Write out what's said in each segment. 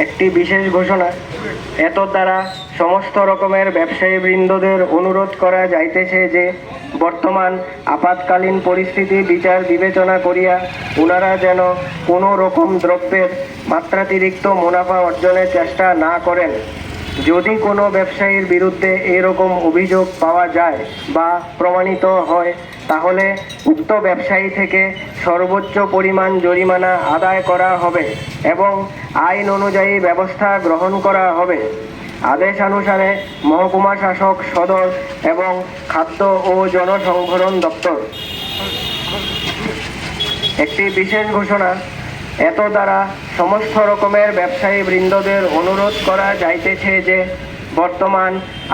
একটি বিশেষ ঘোষণা। এত দ্বারা সমস্ত রকমের ব্যবসায়ীবৃন্দদের অনুরোধ করা যাইতেছে যে বর্তমান আপাতকালীন পরিস্থিতি বিচার বিবেচনা করিয়া ওনারা যেন কোনো রকম দ্রব্যের মাত্রাতিরিক্ত মুনাফা অর্জনের চেষ্টা না করেন। যদি কোনো ব্যবসায়ীর বিরুদ্ধে এরকম অভিযোগ পাওয়া যায় বা প্রমাণিত হয়, তাহলে উক্ত ব্যবসায়ী থেকে সর্বোচ্চ পরিমাণ জরিমানা আদায় করা হবে এবং আইন অনুযায়ী ব্যবস্থা গ্রহণ করা হবে। আদেশানুসারে মহকুমা শাসক সদর এবং খাদ্য ও জনসংভরণ দপ্তর। একটি বিশেষ ঘোষণা। এত দ্বারা সমস্ত রকমের ব্যবসায়ীবৃন্দদের অনুরোধ করা যাইতেছে যে বর্তমান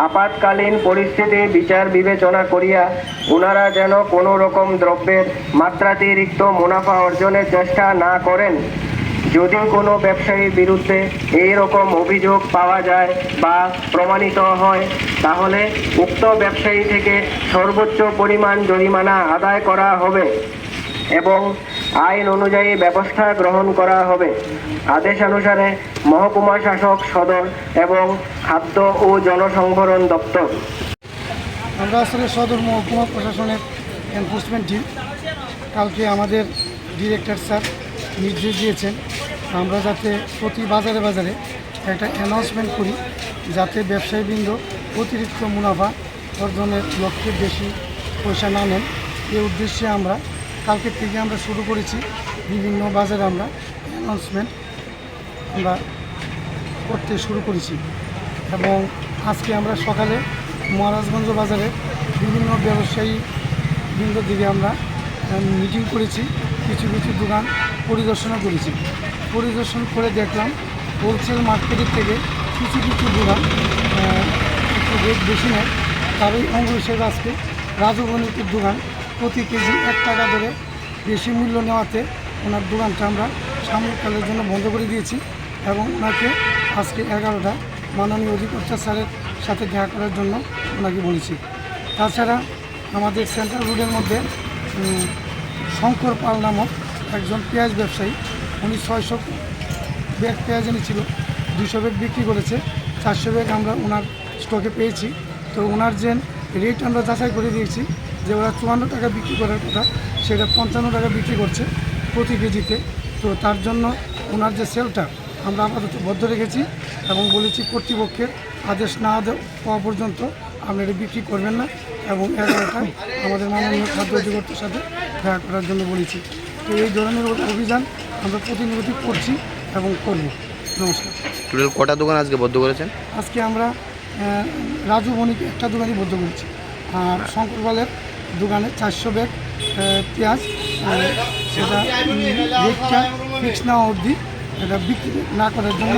আপাতকালীন পরিস্থিতি বিচার বিবেচনা করিয়া ওনারা যেন কোনো রকম দ্রব্যের মাত্রাতিরিক্ত মুনাফা অর্জনের চেষ্টা না করেন। যদি কোনো ব্যবসায়ীর বিরুদ্ধে এই রকম অভিযোগ পাওয়া যায় বা প্রমাণিত হয়, তাহলে উক্ত ব্যবসায়ী থেকে সর্বোচ্চ পরিমাণ জরিমানা আদায় করা হবে এবং আইন অনুযায়ী ব্যবস্থা গ্রহণ করা হবে। আদেশানুসারে মহকুমা শাসক সদর এবং খাদ্য ও জনসংভরণ দপ্তর। আমরা আসলে সদর মহকুমা প্রশাসনের এনফোর্সমেন্ট টিম কালকে আমাদের ডিরেক্টর স্যার নির্দেশ দিয়েছেন আমরা যাতে প্রতি বাজারে বাজারে একটা অ্যানাউন্সমেন্ট করি, যাতে ব্যবসায়ীবৃন্দ অতিরিক্ত মুনাফা অর্জনের লক্ষ্যে বেশি পয়সা না নেন। এই উদ্দেশ্যে আমরা কালকে থেকে আমরা শুরু করেছি। বিভিন্ন বাজারে আমরা অ্যানাউন্সমেন্ট আমরা করতে শুরু করেছি এবং আজকে আমরা সকালে মহারাজগঞ্জ বাজারে বিভিন্ন ব্যবসায়ী বৃন্দ দিকে আমরা মিটিং করেছি, কিছু কিছু দোকান পরিদর্শনও করেছি। পরিদর্শন করে দেখলাম হোলসেল মার্কেটের থেকে কিছু কিছু দোকান একটু রেট বেশি নেয়। তারই অঙ্গ হিসেবে আজকে রাজু বণিকের দোকান প্রতি কেজি 1 টাকা ধরে বেশি মূল্য নেওয়াতে ওনার দোকানটা আমরা সাময়িককালের জন্য বন্ধ করে দিয়েছি এবং ওনাকে আজকে 11টা মাননীয় অধিকর্তা স্যারের সাথে দেখা করার জন্য ওনাকে বলেছি। তাছাড়া আমাদের সেন্ট্রাল রোডের মধ্যে শঙ্কর পাল নামক একজন পেঁয়াজ ব্যবসায়ী, উনি 600 ব্যাগ পেঁয়াজ এনেছিল, 200 ব্যাগ বিক্রি করেছে, 400 ব্যাগ আমরা ওনার স্টকে পেয়েছি। তো ওনার যে রেট আমরা যাচাই করে দিয়েছি যে ওরা 54 টাকা বিক্রি করার কথা, সেটা 55 টাকা বিক্রি করছে প্রতি কেজিতে। তো তার জন্য ওনার যে সেলটা আমরা আপাতত বদ্ধ রেখেছি এবং বলেছি কর্তৃপক্ষের আদেশ না পাওয়া পর্যন্ত আপনারা বিক্রি করবেন না এবং 11টায় আমাদের মাননীয় খাদ্য অধিকর্তার সাথে দেখা করার জন্য বলেছি। তো এই ধরনের অভিযান আমরা প্রতিনিয়ত করছি এবং করব। নমস্কার। টোটাল কটা দোকান আজকে বদ্ধ করেছেন? আজকে আমরা রাজু বণিক একটা দোকানই বদ্ধ করেছি, আর শঙ্করপালের দোকানে 400 ব্যাগ পেঁয়াজ, সেটা রেটটা ফিক্স না অবধি এটা বিক্রি না করার জন্য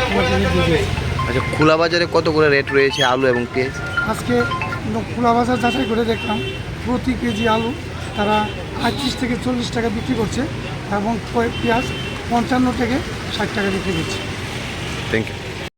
আমাকে নির্দেশ দিয়েছে। আচ্ছা, খোলা বাজারে কত করে রেট রয়েছে আলু এবং পেঁয়াজ? আজকে খোলা বাজার যাচাই করে দেখলাম প্রতি কেজি আলু তারা 38 থেকে 40 টাকা বিক্রি করছে এবং পেঁয়াজ 55 থেকে 60 টাকা বিক্রি করছে। Thank you.